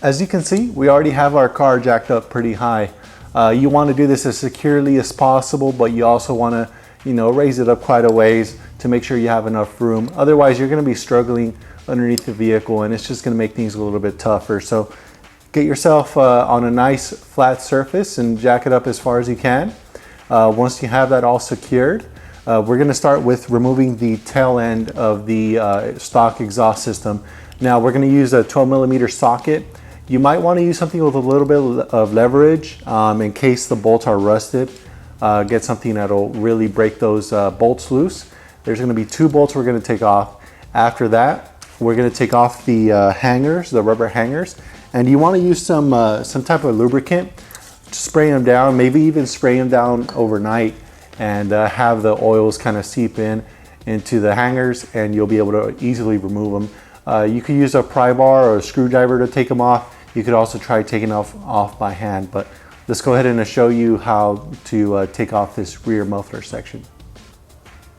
As you can see, we already have our car jacked up pretty high. You want to do this as securely as possible, but you also want to, raise it up quite a ways to make sure you have enough room. Otherwise, you're going to be struggling underneath the vehicle, and it's just going to make things a little bit tougher. So get yourself on a nice flat surface and jack it up as far as you can. Once you have that all secured, we're going to start with removing the tail end of the stock exhaust system. Now we're going to use a 12mm socket. You might want to use something with a little bit of leverage in case the bolts are rusted. Get something that'll really break those bolts loose. There's going to be 2 bolts we're going to take off. After that, we're going to take off the hangers, the rubber hangers, and you want to use some type of lubricant. Spray them down, maybe even spray them down overnight, and have the oils kind of seep into the hangers, and you'll be able to easily remove them. You could use a pry bar or a screwdriver to take them off. You could also try taking off by hand, but let's go ahead and show you how to take off this rear muffler section.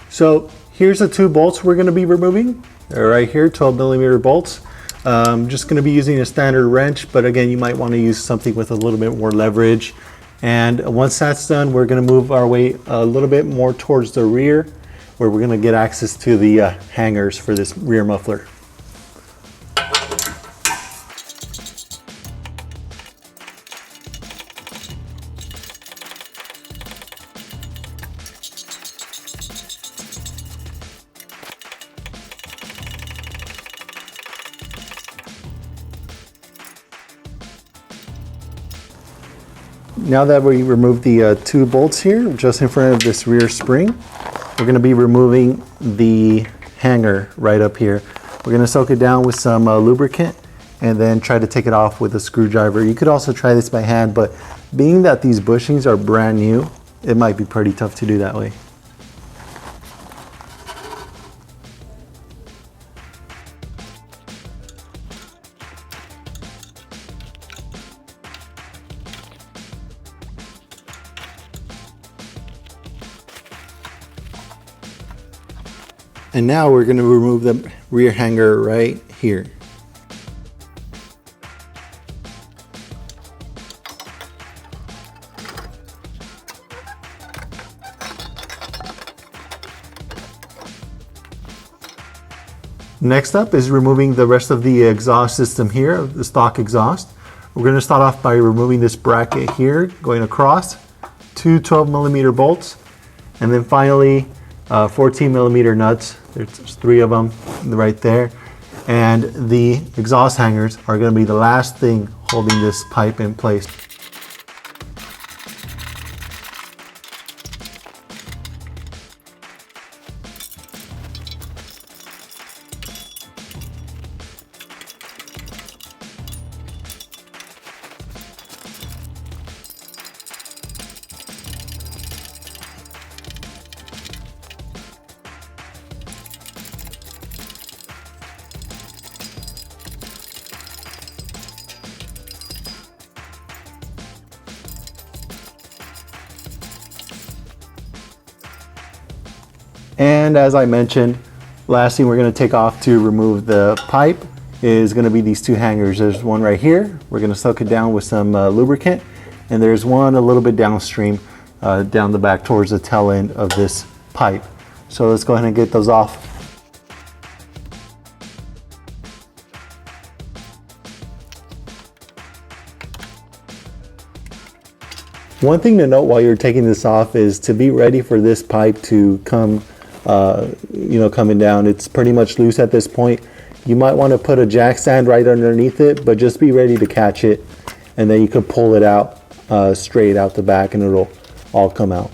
So here's the 2 bolts we're going to be removing. They're right here, 12mm bolts. I'm just going to be using a standard wrench, but again, you might want to use something with a little bit more leverage. And once that's done, we're going to move our way a little bit more towards the rear, where we're going to get access to the hangers for this rear muffler. Now that we removed the 2 bolts here, just in front of this rear spring, we're going to be removing the hanger right up here. We're going to soak it down with some lubricant and then try to take it off with a screwdriver. You could also try this by hand, but being that these bushings are brand new, it might be pretty tough to do that way. And now we're going to remove the rear hanger right here. Next up is removing the rest of the exhaust system here, the stock exhaust. We're going to start off by removing this bracket here, going across, 2 12mm bolts, and then finally 14mm nuts. There's 3 of them right there. And the exhaust hangers are going to be the last thing holding this pipe in place. And as I mentioned, last thing we're going to take off to remove the pipe is going to be these 2 hangers. There's one right here. We're going to soak it down with some lubricant, and there's one a little bit downstream down the back towards the tail end of this pipe. So let's go ahead and get those off. One thing to note while you're taking this off is to be ready for this pipe to come coming down. It's pretty much loose at this point. You might want to put a jack stand right underneath it, but just be ready to catch it, and then you can pull it out straight out the back and it'll all come out.